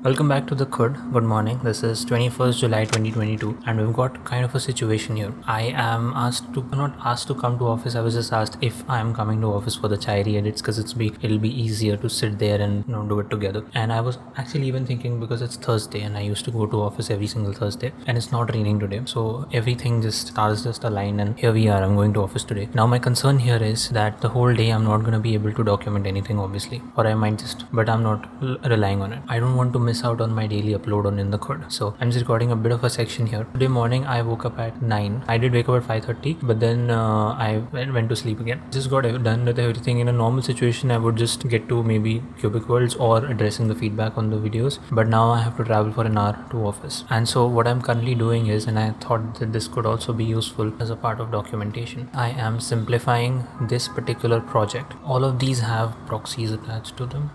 Welcome back to the Khud. Good morning. This is 21st July 2022 and we've got kind of a situation here. I am not asked to come to office. I was just asked if I am coming to office for the chai edits because it'll be easier to sit there and do it together. And I was actually even thinking because it's Thursday and I used to go to office every single Thursday and it's not raining today. So everything stars just align and here we are. I'm going to office today. Now my concern here is that the whole day I'm not going to be able to document anything obviously, or I might but I'm not relying on it. I don't want to miss out on my daily upload on inthekhud. So I'm just recording a bit of a section here. Today morning I woke up at 9. I did wake up at 5:30, but then I went to sleep again. Just got done with everything. In a normal situation I would just get to maybe cubic worlds or addressing the feedback on the videos, but now I have to travel for an hour to office. And so what I'm currently doing is, and I thought that this could also be useful as a part of documentation, I am simplifying this particular project. All of these have proxies attached to them.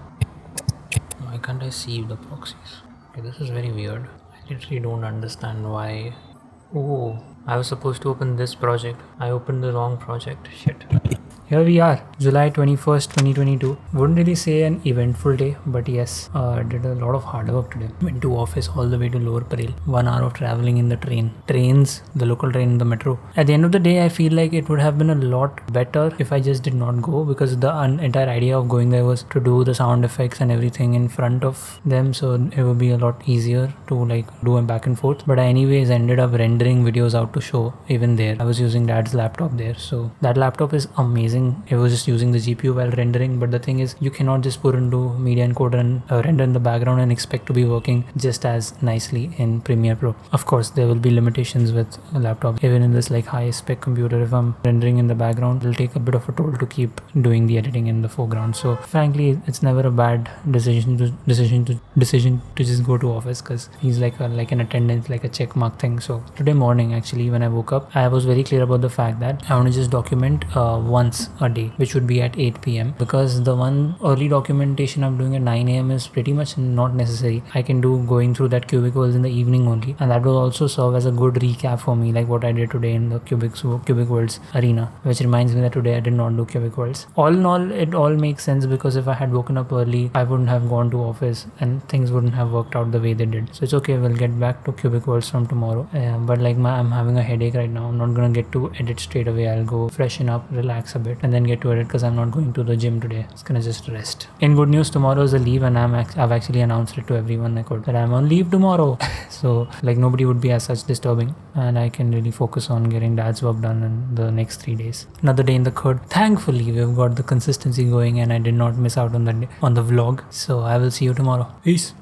Why can't I see the proxies? Okay, this is very weird. I literally don't understand why. Oh, I was supposed to open this project. I opened the wrong project. Shit. Here we are, July 21st, 2022. Wouldn't really say an eventful day, but yes, did a lot of hard work today. Went to office all the way to Lower Parel. 1 hour of traveling in the train. The local train, the metro. At the end of the day, I feel like it would have been a lot better if I just did not go, because the entire idea of going there was to do the sound effects and everything in front of them, so it would be a lot easier to do a back and forth. But I anyways ended up rendering videos out to show even there. I was using dad's laptop there, so that laptop is amazing. It was just using the GPU while rendering, but the thing is you cannot just put into media encoder and render in the background and expect to be working just as nicely in Premiere Pro. Of course there will be limitations with a laptop. Even in this high spec computer, if I'm rendering in the background, it'll take a bit of a toll to keep doing the editing in the foreground. So frankly it's never a bad decision to just go to office, because he's like an attendance, like a check mark thing. So today morning actually when I woke up, I was very clear about the fact that I want to just document once a day, which would be at 8 p.m. because the one early documentation I'm doing at 9 a.m. is pretty much not necessary. I can do going through that cubicles in the evening only, and that will also serve as a good recap for me, like what I did today in the cubic worlds arena, which reminds me that today I did not do cubic worlds. All in all, it all makes sense, because if I had woken up early, I wouldn't have gone to office and things wouldn't have worked out the way they did. So it's okay, we'll get back to cubic worlds from tomorrow. But I'm having a headache right now. I'm not gonna get to edit straight away. I'll go freshen up, relax a bit, and then get to edit, because I'm not going to the gym today. It's gonna just rest. In good news, tomorrow is a leave, and I've actually announced it to everyone that I'm on leave tomorrow. So nobody would be as such disturbing, and I can really focus on getting dad's work done in the next 3 days. Another day in the khud. Thankfully we've got the consistency going and I did not miss out on the vlog. So I will see you tomorrow. Peace.